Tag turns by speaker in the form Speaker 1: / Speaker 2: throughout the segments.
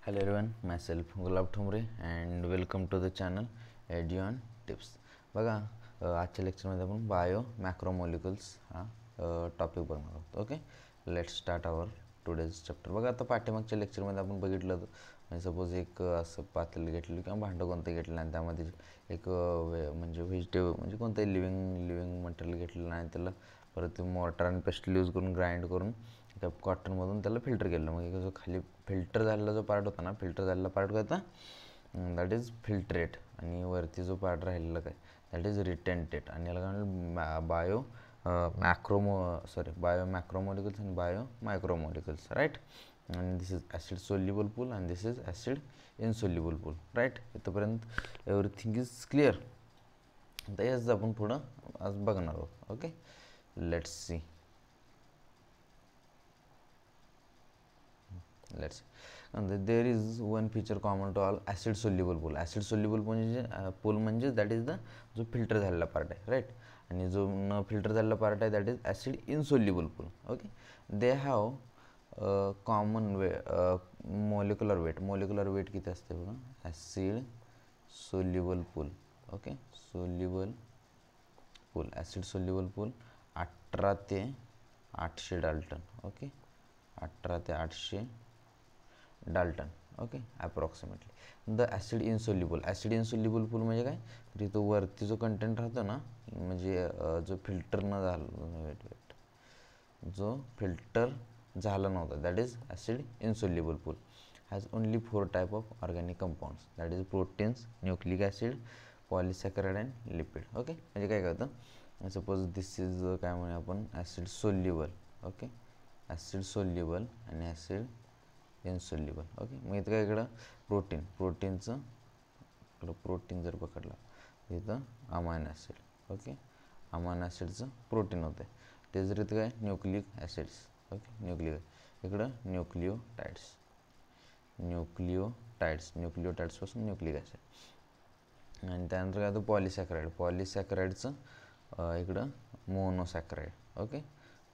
Speaker 1: Hello everyone, myself Gulab Thumre and welcome to the channel Edion Tips. बघा आजच्या लेक्चरमध्ये आपण बायो मॅक्रोमॉलिक्युल्स हा टॉपिक बघणार आहोत. Okay, let's start our today's chapter. बघा आता पाठीमागच्या लेक्चरमध्ये आपण बघितलं म्हणजे सपोज एक असं पातेलं घेतलं किंवा भांडं कोणतं घेतलं आणि त्यामध्ये एक म्हणजे व्हेजिटेबल म्हणजे कोणतंही लिव्हिंग मटेरियल घेतलेलं आणि त्याला परत मॉर्टर आणि पेस्टल यूज करून ग्राइंड करून त्या कॉटनमधून त्याला फिल्टर केलं. मग जो खाली फिल्टर झालेला जो पार्ट होता ना, फिल्टर झालेला पार्ट काय होता, दॅट इज फिल्ट्रेट. आणि वरती जो पार्ट राहिलेला काय दॅट इज रिटेंटेट. आणि याला काय बायो बायो मॅक्रोमॉलिक्युल्स आणि बायो मायक्रोमॉलिक्युल्स, राईट. आणि this is acid soluble pool आणि this is acid insoluble pool, right. इथंपर्यंत एव्हरीथिंग इज क्लिअर. तर याच आपण पुढं आज बघणार आहोत. Okay, let's see. Let's see. And there is one feature common to all acid soluble pool. Acid soluble pool म्हणजे दॅट इज द जो फिल्टर झालेला पार्ट आहे, राईट. आणि जो न फिल्टर झालेला पार्ट आहे that is acid insoluble pool. Okay, they have common molecular weight किती असते बघा, acid soluble pool. Okay, soluble pool, acid soluble pool 18 ते 800 डाल्टन. ओके, 18 ते 800 dalton. Okay, approximately. The acid insoluble pool म्हणजे काय, तर इथं वरती जो कंटेंट राहतो ना, म्हणजे जो फिल्टर न झाला जो फिल्टर झाला नव्हता that is acid insoluble pool has only 4 type of organic compounds that is proteins, nucleic acid, polysaccharide and lipid. Okay, म्हणजे काय करतं, सपोज दिस इज काय म्हणूया आपण acid soluble. Okay, acid soluble आणि ॲसिड इनसोल्युबल. ओके, मग इथं काय इकडं प्रोटीनचं इकडं प्रोटीन जर पकडलं इथं अमायनो ॲसिड. ओके, अमायनो ॲसिडचं प्रोटीन होतं आहे. ते जर इथं काय न्यूक्लिक ॲसिड्स. ओके, इकडं न्यूक्लिओटाइड्सपासून न्यूक्लिक ॲसिड. आणि त्यानंतर काय होतं पॉलिसॅकराइडचं इकडं मोनोसॅकराइड. ओके,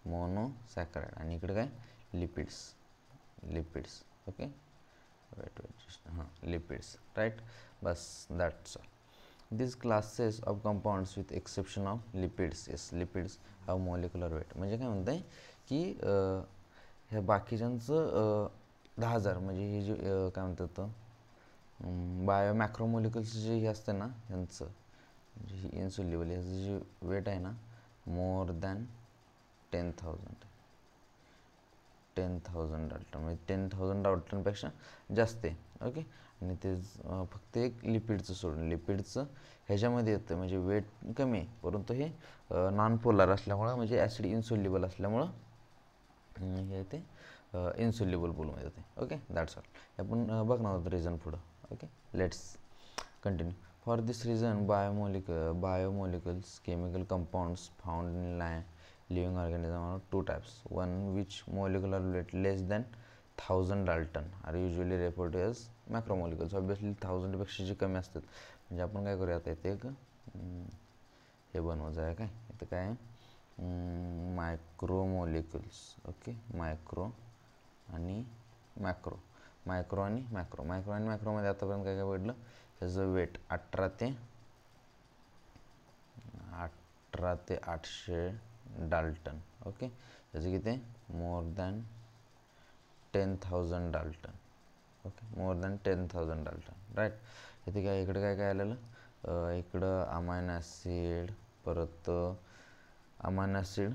Speaker 1: मोनोसॅकराइड. आणि इकडं काय लिपिड्स. ओके, वेट हां, लिपिड्स, राईट. बस that's all. These classes of compounds with exception of lipids have molecular weight. म्हणजे काय म्हणत आहे की ह्या बाकीच्यांचं 10,000 म्हणजे हे जे काय म्हणतात बायो मॅक्रोमॉलिक्युल्स जे हे असतं ना ह्यांचं म्हणजे ही इन्सोल्युबल ह्याचं जे वेट आहे ना मोर दॅन 10,000 डाल्टन म्हणजे 10,000 डाल्टनपेक्षा जास्त आहे. ओके, आणि ते फक्त एक लिपिडचं सोडून लिपिडचं ह्याच्यामध्ये येतं म्हणजे वेट कमी आहे, परंतु हे नॉन पोलार असल्यामुळं म्हणजे ॲसिड इनसोल्युबल असल्यामुळं हे ते इनसोल्युबल पूलमध्ये येते. Okay, that's all. आपण बघणार आहोत रिझन पुढं. Okay, let's continue. For this reason biomolecules chemical compounds found in living organism are two types. One which molecular weight less than 1000 Dalton are usually referred to as macromolecules. Obviously 1000 पेक्षा जे कमी असतात म्हणजे आपण काय करूया आता इथे एक हे बनवायचं आहे काय इथं काय मायक्रोमॉलिक्युल्स. ओके, मायक्रो आणि मॅक्रोमध्ये आतापर्यंत काय पडलं, त्याचं वेट 18 ते 800 डाल्टन. ओके, त्याचं किती more than 10,000 dalton. Okay, more than 10,000 dalton, right. इथे काय इकडं काय आलेलं, इकडं अमायनो ॲसिड, परत अमायनो ॲसिड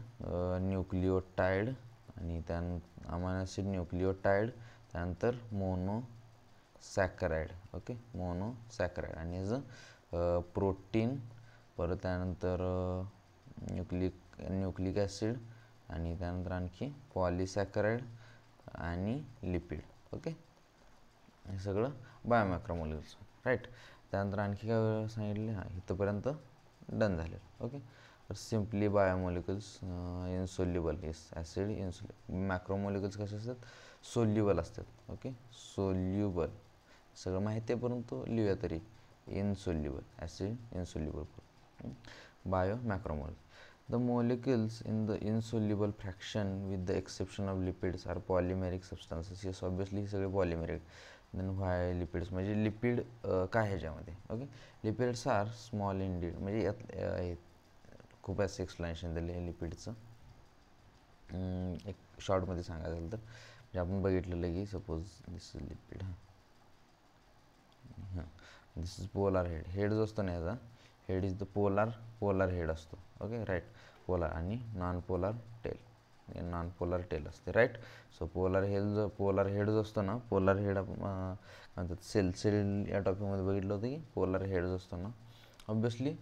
Speaker 1: न्यूक्लिओटाइड आणि अमायनो ॲसिड न्यूक्लिओटाइड, त्यानंतर मोनोसॅकराइड. ओके, मोनोसॅकराइड आणि ह्याचं प्रोटीन, परत त्यानंतर न्यूक्लिक ॲसिड आणि त्यानंतर आणखी पॉलिसॅकराइड आणि लिपिड. ओके, हे सगळं बायोमॅक्रोमॉलिक्युल्स, राईट. त्यानंतर आणखी काय सांगितले, हां इथंपर्यंत डन झालेलं. ओके, तर simply biomolecules insoluble acid insoluble. Macromolecules कसे असतात, सोल्युबल असतात. ओके, सोल्युबल सगळं माहिती आहे परंतु लिहूया तरी insoluble, acid insoluble. Bio macromolecules. The molecules in the insoluble fraction with the exception of lipids are polymeric substances. Yes, obviously सगळे polymeric. देन व्हाय लिपिड्स म्हणजे लिपिड काय ह्याच्यामध्ये. Okay, lipids are small indeed म्हणजे यात खूप असं explanation दिलं आहे लिपिडचं. एक शॉर्टमध्ये सांगायचं झालं तर म्हणजे आपण बघितलेलं की suppose this is lipid, this is polar head. Head जो असतो ना याचा, head is the polar head असतो. ओके राईट, पोलार आणि non polar tail, non polar tail असते राईट. सो पोलार हेड जो असतो ना, पोलार हेड म्हणतात सेल या टॉपिकमध्ये बघितलं होतं की पोलार हेड जो असतो ना ऑब्वियसली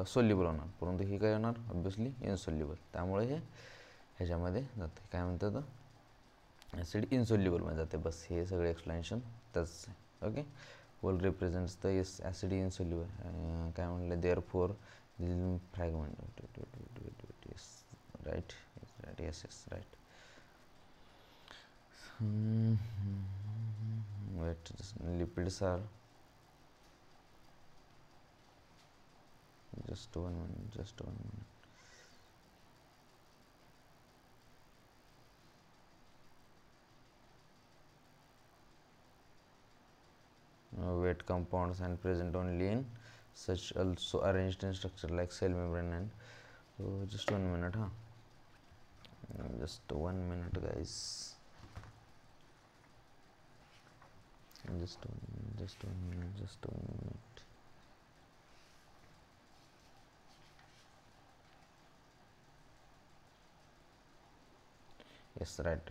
Speaker 1: सोल्युबल होणार, परंतु हे काय होणार ऑब्वियसली इनसोल्युबल. त्यामुळे हे ह्याच्यामध्ये जाते काय म्हणतात ॲसिड इनसोल्युबलमध्ये जाते. बस हे सगळे एक्सप्लेनेशन त्याच. Okay, pole represents the acid insoluble काय म्हणलं there four fragment right. Yes right. Wait, lipids are just one minute. Wet compounds and present only in such also arranged in structure like cell membrane and so just 1 minute just 1 minute guys, just 1 minute. Yes, right.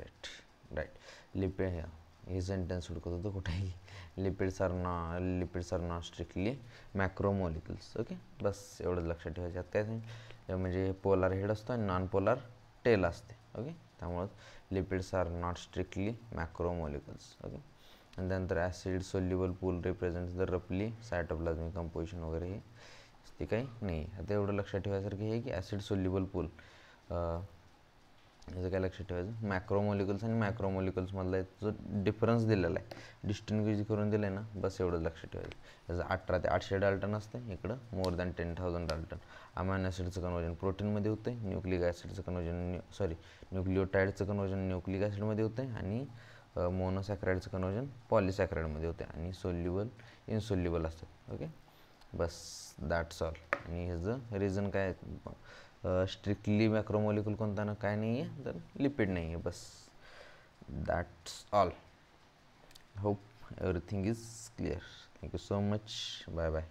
Speaker 1: Lipid हे sentence हुडकत होतं कुठेही. Lipids are not strictly macromolecules. Okay, बस एवढंच लक्षात ठेवायचं. काय म्हणजे पोलार हेड असतो आणि नॉन पोलार टेल असते. ओके, त्यामुळं lipids are not strictly macromolecules. Okay, आणि त्यानंतर acid soluble pool represents the रफली सायटोप्लाझमिक कंपोजिशन वगैरे हे ते काही नाही. आता एवढं लक्षात ठेवायसारखं हे की ॲसिड सोल्युबल पूल याचं काय लक्षात ठेवायचं, मॅक्रोमोलिक्युल्स आणि मॅक्रोमोलिक्युल्समधला जो डिफरन्स दिलेला आहे, डिस्टिंग्विश करून दिलं आहे ना, बस एवढंच लक्षात ठेवायचं. त्याचं 18 ते 800 डाल्टन असते, इकडं मोर दॅन 10,000 डाल्टन. अमायनो ॲसिडचं कन्वर्जन प्रोटीनमध्ये होतं आहे, न्यूक्लिक ॲसिडचं कन्वर्जन न्यूक्लिओटाईडचं कन्वर्जन न्यूक्लिक ॲसिडमध्ये होतं आहे आणि मोनोसॅक्राईडचं कन्वर्जन पॉलिसॅक्राईडमध्ये होते आणि इनसोल्युबल असतात. Okay, bus that's all. आणि ह्याचं रिझन काय स्ट्रिक्टली मॅक्रोमोलिक्युल कोणता ना काय नाही आहे तर लिपिड नाही आहे. बस that's all. Hope everything is clear. Thank you so much. Bye bye.